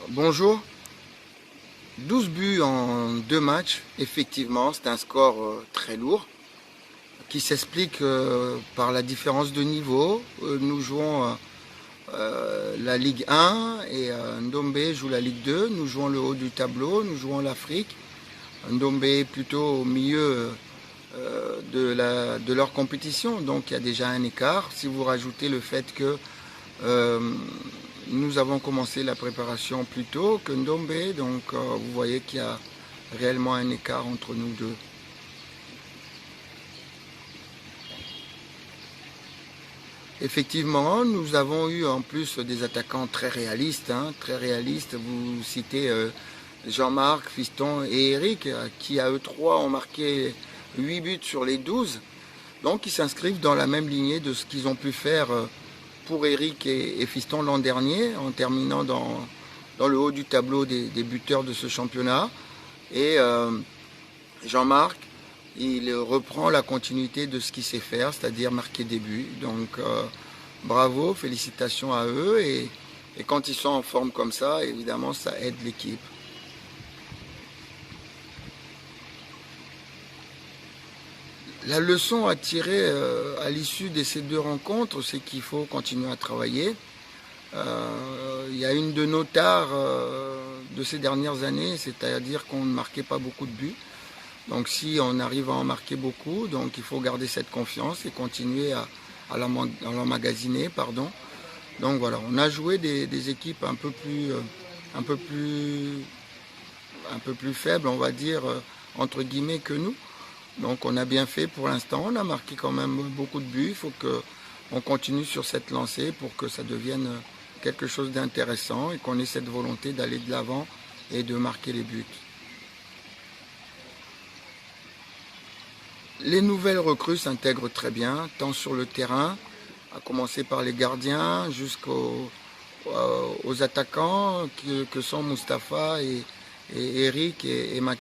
Bonjour, 12 buts en 2 matchs, effectivement, c'est un score très lourd qui s'explique par la différence de niveau. Nous jouons la Ligue 1 et Ndombe joue la Ligue 2. Nous jouons le haut du tableau, nous jouons l'Afrique. Ndombe est plutôt au milieu de leur compétition, donc il y a déjà un écart. Si vous rajoutez le fait que euh, nous avons commencé la préparation plus tôt que Ndombe, donc vous voyez qu'il y a réellement un écart entre nous deux. Effectivement, nous avons eu en plus des attaquants très réalistes, hein, très réalistes. Vous citez Jean-Marc, Fiston et Eric, qui à eux trois ont marqué 8 buts sur les 12. Donc ils s'inscrivent dans la même lignée de ce qu'ils ont pu faire pour Eric et Fiston l'an dernier, en terminant dans le haut du tableau des buteurs de ce championnat. Et Jean-Marc, il reprend la continuité de ce qu'il sait faire, c'est-à-dire marquer des buts. Donc bravo, félicitations à eux. Et quand ils sont en forme comme ça, évidemment, ça aide l'équipe. La leçon à tirer à l'issue de ces deux rencontres, c'est qu'il faut continuer à travailler. Il y a une de nos tares de ces dernières années, c'est-à-dire qu'on ne marquait pas beaucoup de buts. Donc si on arrive à en marquer beaucoup, donc il faut garder cette confiance et continuer à l'emmagasiner, pardon. Donc voilà, on a joué des équipes un peu plus, un peu plus faibles, on va dire, entre guillemets, que nous. Donc on a bien fait pour l'instant, on a marqué quand même beaucoup de buts. Il faut qu'on continue sur cette lancée pour que ça devienne quelque chose d'intéressant et qu'on ait cette volonté d'aller de l'avant et de marquer les buts. Les nouvelles recrues s'intègrent très bien, tant sur le terrain, à commencer par les gardiens, aux attaquants que sont Mustapha et Eric et